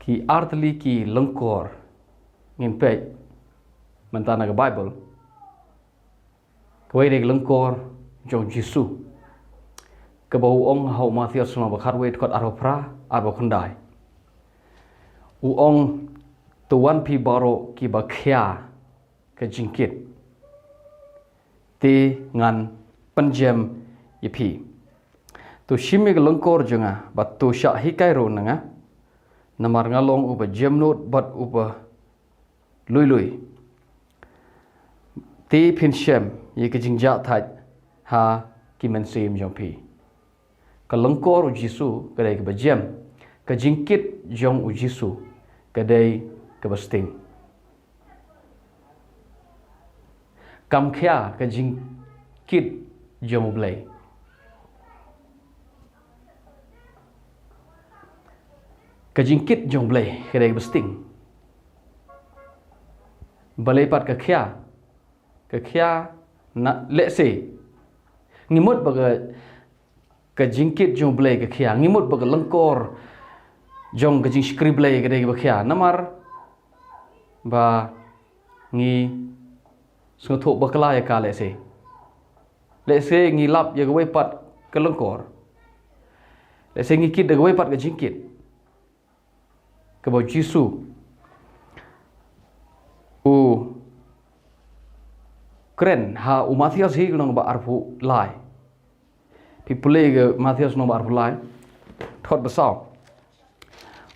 ki artli ki lengkor ngin pek mentana ke Bible kawai dek lengkor jong Yesu ke bau ong hau Matius sama bakar wait kot aropra arbo kendai uong tuan pi baro ki bakhya ke jingkit ti ngan penjem yipi tu shimi ke lengkor jonga bat tu syak hikai ro nanga namar ngalong uba jemnot bat uba lui ti pin shem ye ke jingjak thaj ha ki men sim jong pi ke lengkor u Jisu kedai ke bajem ke jingkit jong u Jisu kedai ke besting kam khya ke jingkit jong blai ke jingkit jong blai kedai ke besting balai pat ke khya na let's say ngimut baga ke jingkit jong blai ke khya ngimut baga lengkor jong ke jing skrip blai kedai ke khya namar ba ngi sungutuk bakla ya ka let's say ngi lap ya gawai pat ke lengkor let's say ngi kit da gawai pat ke jingkit ke bau Jisu u keren ha u Matius hi nong ba arfu lai people ke Matius nong ba arfu lai thot basau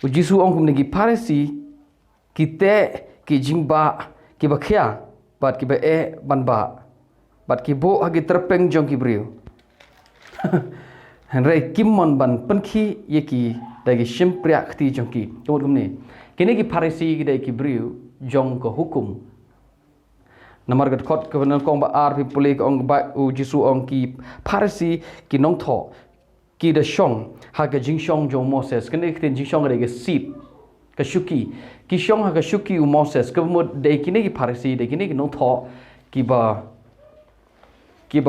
u Jisu ong kum ngi parisi kite ki jingba ki bakhya bat ki ba ban ba bat ki bo agi terpeng jong ki briu hanrei kimmon ban penki yeki dagi shimpriak ti jong ki tumut kum ni kini ki parisi ki dai ki briu jong ko hukum namar gat khot ke ban kong ba ar pi puli ong ba u Jisu ong ki parisi ki nong tho ki da shong ha ga jing shong jong Moses kini ki jing shong ga sip ka shuki ki shong ha ka shuki u Moses ke mo dei kini ki parisi dei kini ki nong tho ki ba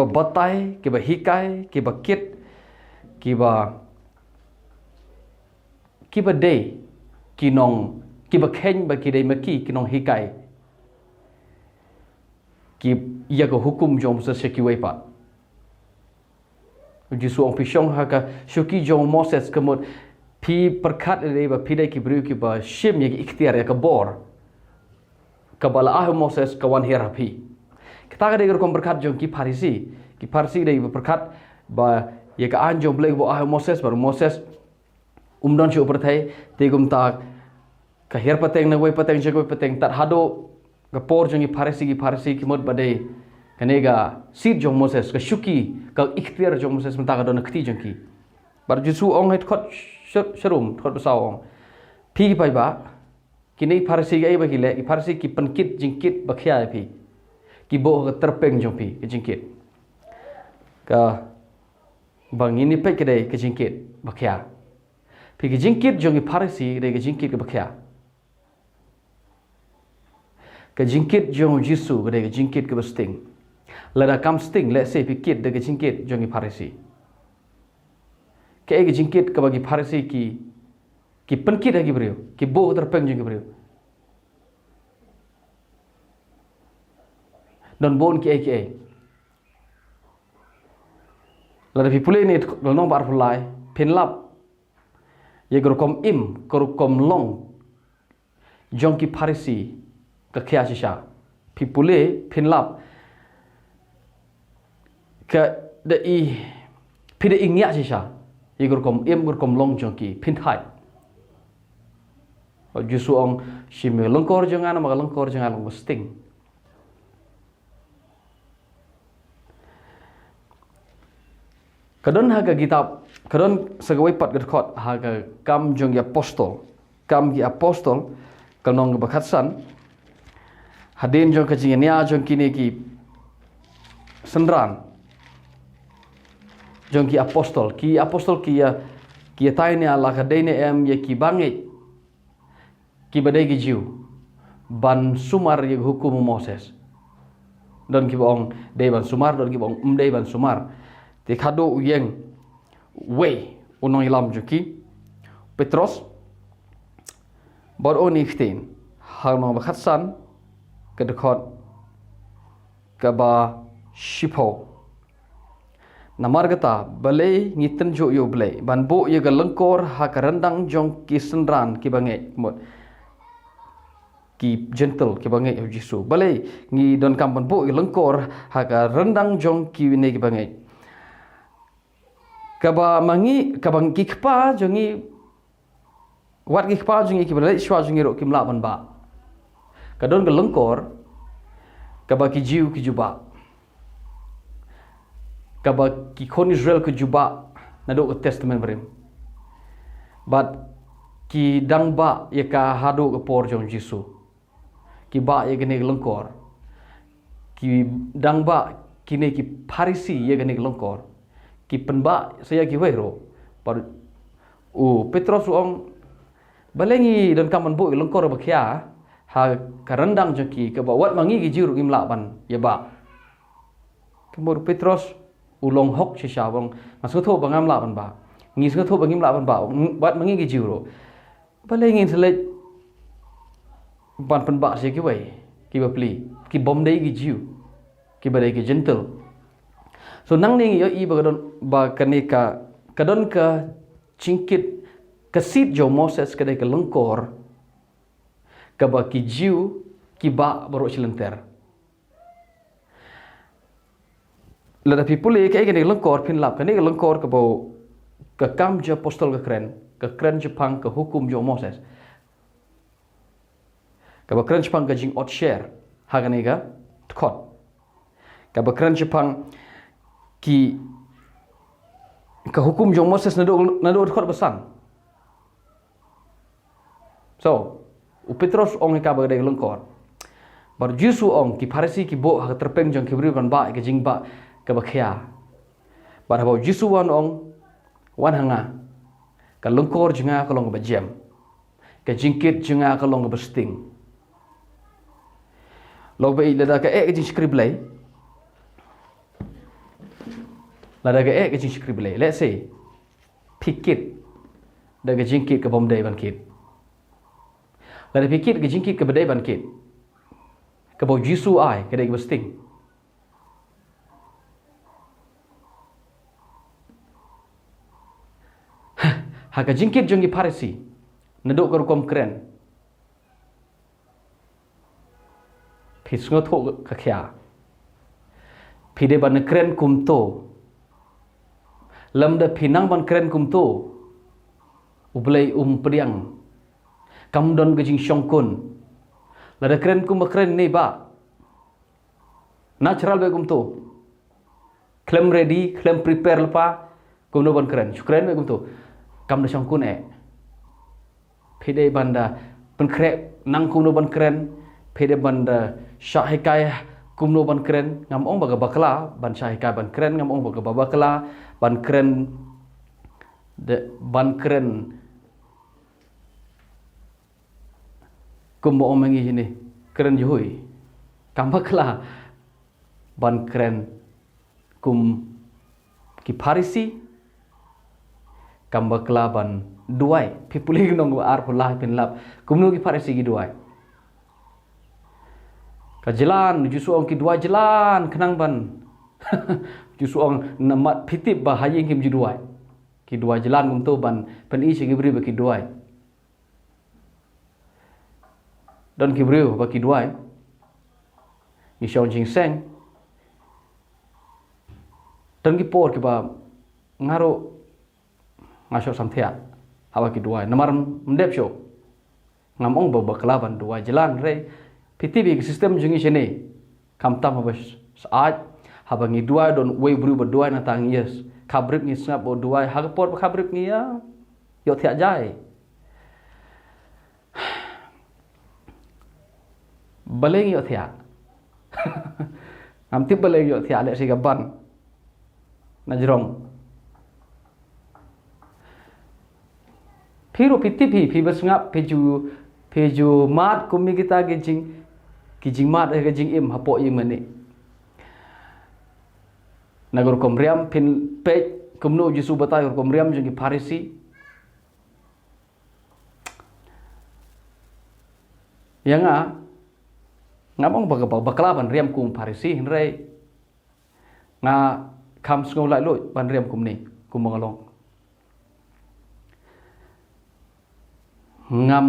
batai ki ba hikai ki ba kit ki ba dei ki ba khen ba ki dei maki ki nong hikai ki ya ko hukum jong Moses ki wei pat Jisu ong pi shong ha ka shuki jong Moses ke mo pi perkat dei ba pi dei ki bru ki ba shim ya ki ikhtiar ya ka bor ka bala ah Moses ka wan herapi kita ka dei ko berkat jong ki parisi dei ba perkat ba ya ka an jong blek bo ah Moses baru Moses umdon chu perthai te gum ta ka her pateng na wei pateng jagoi pateng tat hado ka por jong ki parisi ki mod badai kanega sit jong Moses ka shuki ka ikhtiar jong Moses menta ka don khti jong ki bar Jisu ong het khot sharum thot basau ong pi pai ba kini parisi ga ba ki le parisi ki pankit jingkit bakhya pi ki bo ka terpeng jong pi ki jingkit ka bang ini pe kedai ki jingkit bakhya pi ki jingkit jong ki parisi de ki jingkit ki bakhya ke jingkit jong Jisu ke de jingkit ke besting lada kam sting let's say pikit de jingkit jong ki parisi ke jingkit ke bagi parisi ki penkit lagi beriu ki bo terpeng jong ki beriu don bon ki lada pipule ni nong bar fulai pinlap ye gorkom im gorkom long jong ki parisi ka khya shisha pipule pinlap ka de i pide ingya shisha ye gorkom im gorkom long jong ki pinthai Jisu ong shime lengkor jangan ma lengkor jangan long sting kadon haga kitab kadon sagawai pat gadkhot haga kam jong ya apostol kanong bakhatsan hadin jong kajingnya jong kini ki sendran jong ki apostol ki ya taine ala kadaine em ye ki bangi ki badai ki jiu ban sumar ye hukum Moses don ki bong dei ban sumar don ki bong dei ban sumar te khado uyeng we unong ilam juki Petros bot oni khtin hang no bakhat san ke dekhot ke ba shipo namar gata balai ngiten jo yo balai ban bo ye ga lengkor ha karandang jong ki senran ki bange mot ki gentle ki bange yo jisu balai ngi don kam ban bo ye lengkor ha ka rendang jong ki ne ki bange ka ba mangi ka bang ki kpa jongi wat ki kpa jongi ki balai shwa jongi ro kim la ban ba ka don ga lengkor ka ba ki jiu ki juba kaba ki kon Israel ke juba na do testament berim but ki dang ba ye ka hado ke por jong Jisu ki ba ye gene lengkor ki dang ba kine ki Parisi ye gene lengkor ki penba saya ki wero par Petrus ong balengi dan kaman bu lengkor ba kya ha karandang jeki ke ba wat mangi ki jiru imla ban ye ba kemur Petrus ulong hok si syawang masuk tho bangam la ban ba ngi sku tho bangim la ban ba bat mangi gi jiuro bale ngin selej ban pen ba si ki wai ki ba pli ki bom dei gi jiu ki ba dei gi gentle so nang ning yo i ba don ba kanika kadon ka cingkit kasit jo Moses ka dei ka lengkor ka ba ki jiu ki ba baro silenter lada pipuli ke gene lengkor pin lap kene lengkor ke bau ke kam je apostol ke kren Jepang ke hukum jo Moses ke ba kren Jepang ke jing ot share ha kene ga tkot ke ba kren Jepang ki ke hukum jo Moses nado tkot besan so Petrus ong ka ba de lengkor bar Jisu ong ki Parisi ki bo ha terpeng jong ki bri ban ba ke jing ba kebakhya bar habo Jisu wan ong wan hanga ka lengkor jenga ka long ba jam ka jingkit jenga ka long ba sting lo ba ila ka jing script lay la ka jing script lay let's say pikit daga jingkit ka bom dai ban kit la pikit ka jingkit ka badai ban kit ka bo Jisu ai ka dai ba sting haka jingkit jongi Parisi nadok ka rukom kren pisngo tho ka kya pide ban kren kumto lamda pinang ban kren kumto ublai priang kamdon gajing syongkun lada kren kum kren ni ba natural be kumto klem ready klem prepare lepa kumno ban kren be kumto kam da syangkun pede banda penkrek nang kumno ban kren pede banda syahikai kumno ban kren ngam ong baga bakla ban syahikai ban kren ngam ong baga bakla ban kren kumbo ong mengi ini kren juhui kam bakla ban kren kum ki Parisi kamba kelaban duai pipuli nong ar pulah pin lap kumnu ki Parisi gi duai ka jalan Jisu ong ki duai jalan kenang ban Jisu ong namat pitip ba haying kim ji duai ki duai jalan kum to ban pen i sigi bri ba ki duai don ki bri ba ki duai ni shong jing seng dan ki por ki ba ngaro ngasok samthia hawa ki duai namar mendep syo ngamong ba kelaban duai jalan re ptv sistem jungi sene kamtam habas saat haba ngi duai don we bru ba duai na tang yes kabrip ngi snap bo duai hagpor ba kabrip ngi ya yo thia jai baleng yo thia am tip baleng yo thia le si gaban najrong Piro pitipi pi basngap peju mat kumi kita gijing mat gijing im hapo im mani nagur komriam pin pe kumno Jisu batai komriam jungi Parisi yang ngamong bakla ban riam kum Parisi hinrai nga kam sngo lai loi ban riam kum ni kum mangalong ngam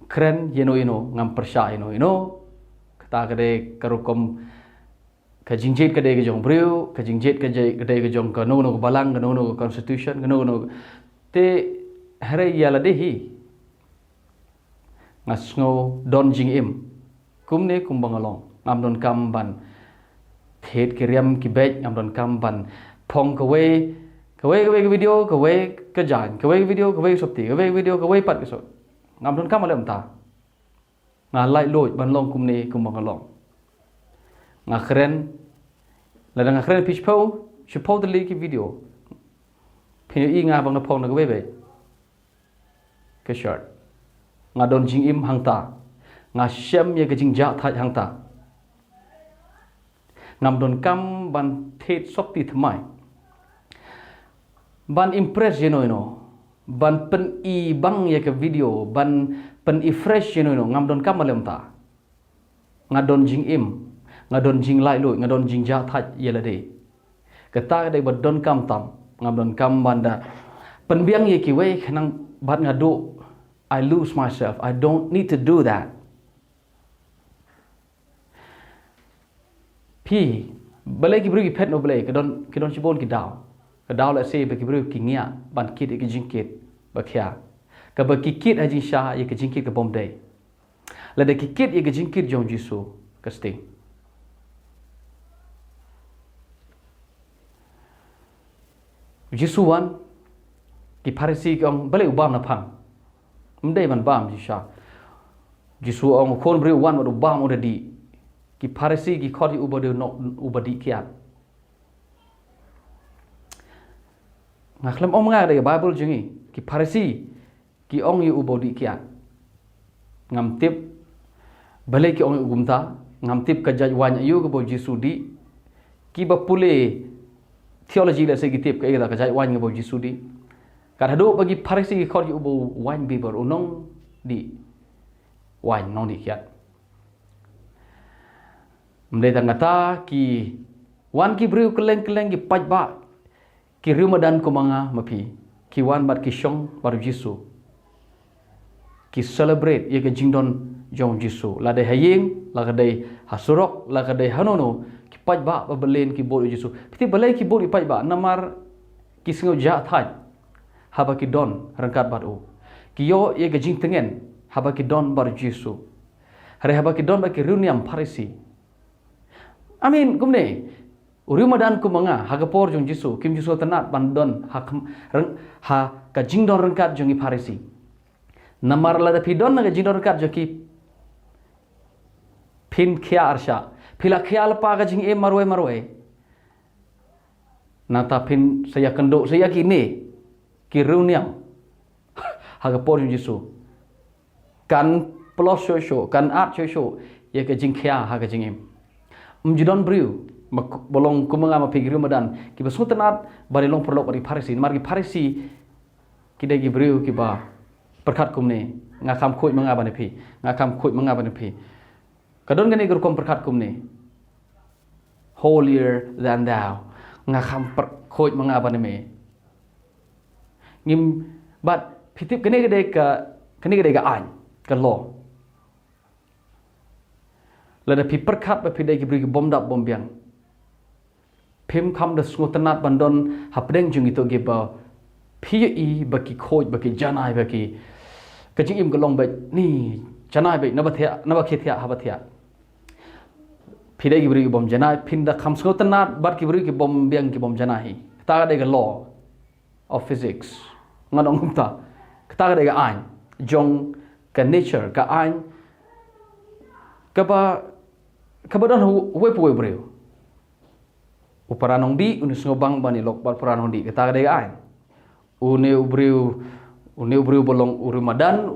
keren ino ngam persya ino kata kade karukom kajingjit kade ke jong briu kajingjit kade ke jong kano balang kano constitution kano te hare yala dehi ngasngo don jing im kumne kumbangalong ngam don kam ban thet kiriam kibet ngam don kam ban phong kawe ke video kawe ke jan kawe video kawe sopti kawe video kawe pat ke so ngam don kam alem ta nga lai loi ban long kumne kumbangalong nga keren la nga keren pitch po support the league video pinu i nga bang na phong na kawe be ke short nga don jing im hangta nga shem ye ke jing ja thai hangta ngam don kam ban thet sopti thmai ban impress ino ban pen i bang ye ke video ban pen i fresh ino ngam don kam malem ta nga don jing im nga don jing lai loi nga don jing ja thai ye la de kata de ban don kam tam ngam don kam banda pen biang ye ki we khnang bat nga do I lose myself. I don't need to do that. Pi, balai ki beri ki pet no balai, kedon cibon ki daw la se bagi beri ki ngia ban kit ki jingkit bakya. Ka bagi kit haji sha ye ki jingkit ke bom day. La de ki kit ye ki jingkit jong jisu ka sting. Jisu wan ki Parisi ki ong balai ubam na phang. Mdai man bam jisha jisu ong kon bri wan wadu bam udah di ki Parisi ki khoti ubade no ubadi kiat ngaklam om nga de Bible jingi ki Parisi ki ong yu ubadi kiat ngam tip balai ki ong ugumta ngam tip ka jaj wan yu ko jisu di ki ba pule theology la se ki tip ka ira ka jaj wan ngo jisu di kadado bagi Parisi ki khoti ubo wan biber unong di wan nong di kiat mdai tangata ki wan ki briu keleng ki pajba ki Ramadan ko mga mapi ki wan bat ki shong baru Jisu ki celebrate ye ke jingdon jong Jisu la de haying la de hasurok la de hanono ki pajba babelen ki bol Jisu piti balai ki bol pajba namar ki singo ja thai haba ki don rangkat baru kiyo ye ke jing tengen haba ki don baru Jisu hari haba ki don ba ki runiam Parisi amin kumne Ramadan ku manga hagapor jong Jisu kim Jisu tenat bandon ha ka jing don rangkat jong i Parisi namar la da pidon na jing don rangkat joki pin khia arsha phila khia pa ka jing e marwe nata pin saya kendo saya kini ki runiam hagapor jong Jisu kan plus show kan art show ye ke jing khia ha ka jing im mjidon briu bolong kumanga ma pigri Ramadan ki basutanat bari long perlok bari Parisi margi Parisi ki degi briu ki ba perkat kumne ngakam khoi manga bane phi ngakam khoi manga bane phi kadon gani gur kom perkat kumne holier than thou ngakam khoi manga bane me ngim bat pitip kene gede ka an ka lo lada pi perkat ba pidai ki beri bom dap bom biang pim kam da sngotanat bandon hapdeng jung itu ge ba pi baki khoj baki janai baki kajing im golong ba ni janai ba na ba khethia habathia pidai ki beri bom janai pinda kam sngotanat bar ki beri ki bom biang ki bom janai ta ga law of physics ngadong humta ta ga an jong ka nature ka an kabadon huwe puwe breu uparanong di unus ngobang bani lok bar paranong di kata ga ai une ubreu bolong uru madan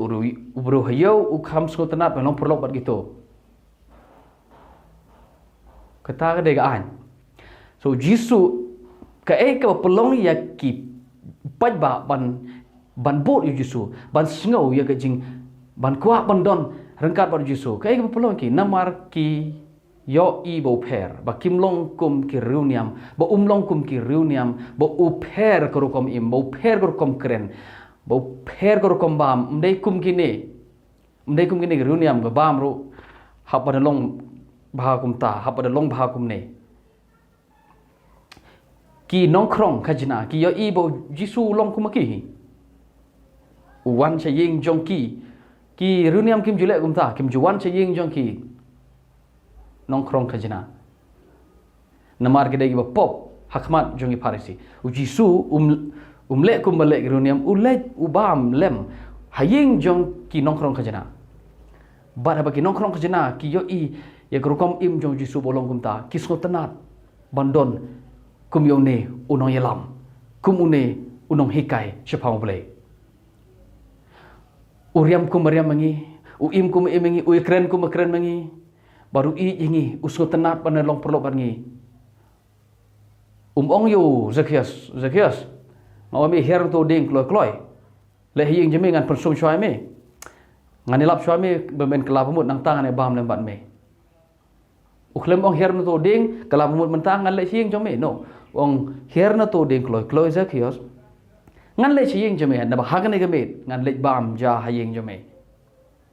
ubreu hayau ukham sko tanat belong perlok bat gitu kata ga ai so Jisu ka ka pelong ya ki pajba ban bot Jisu ban sngo ya ka jing ban kuat bandon rengkat bar Yesu kai ke pelong ki namar ki yo i bo per ba kim long kum ki riuniam ba long kum ki riuniam ba u per ko kom im bo per ko kom kren bo per ko kom bam mdei kum kini riuniam ga bam ru hab ba long bha kum ta hab ba long bha kum ne ki nong krong khajna ki yo i bo Yesu long kum ki wan cha ying jong ki riuniam kim julek kum ta kim juwan cha ying jong ki nongkrong khajna namar gede gi pop hakmat jongi parisi u Jisu umle kum balek runiam ulej ubam lem haying jong ki nongkrong khajna bar haba ki nongkrong khajna ki yo i ya grokom im jong Jisu bolong kum ta ki so tenat bandon kum yo ne unong yelam kum une unong hikai shapang boleh uriam kum mariam mangi u im kum imengi u kren kum kren mangi baru i ingi usko tenat panelong perlo bangi ong yo Zakias ngawami her to ding kloi le hiying jemi ngan persum shwai me ngan lap shwai me bemen kelap mut nang tangan e bam lembat me uklem ong her to ding kelap mut mentang ngan le hiying jome no ong her na to ding kloi Zakias ngan le hiying jeme na ba hagan ge me ngan le bam ja hiying jome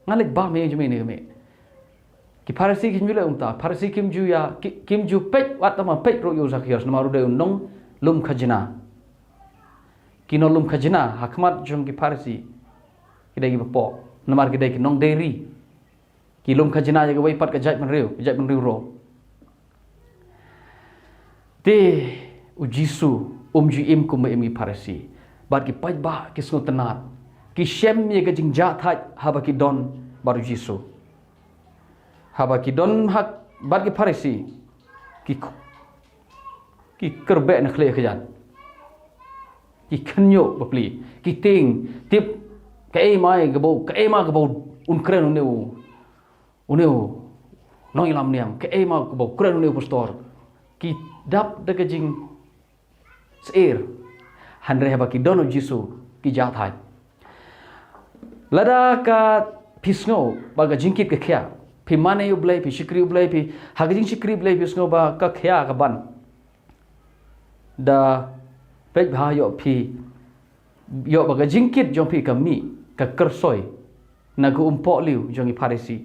ngan le bam hiying jome ne me ki parasi kim jule parasi kim ju ya kim ju pek wat ma pek ro yo Zakias na maru de nong lum khajna kino lum khajna hakmat jong ki parasi ki dai po namar ki dai ki nong deri ki lum khajna ya wai pat ka jai man riu ro te u Jisu ju im kum im ki parasi bat ki pai ba ki so tenat ki shem ye ka jing ja thai haba ki don baru Jisu haba ki don hak bat ki parisi ki kerbe na khle khajan ki khanyo bapli ki ting tip kai mai gabo unkren uneu nong ilam niam kai ma gabo kren uneu pastor ki dap de kajing seir handre haba ki dono Jisu ki jathai lada ka pisngo baga jingkit ke khya pi mane yu blai pi shikri yu blai pi hagajing shikri blai pi sngo ba ka khya ka ban da pej bha yo pi yo ba jingkit jong pi kami ka kersoi na gu umpok liu jong i parisi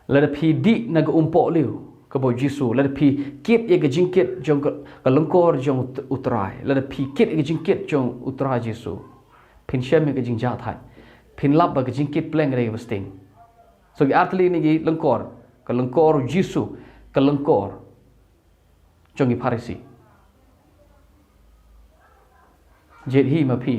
la pi di na gu umpok liu ka bo Jisu la pi kit ye ga jingkit jong ka lengkor jong utrai la pi kit ye ga jingkit jong utrai Jisu pin shem ye ga jing ja thai pin lap ba ga jingkit pleng re ga sting so ki artli ni gi lengkor ka lengkor Jisu ka lengkor jong i parisi jet hi ma pi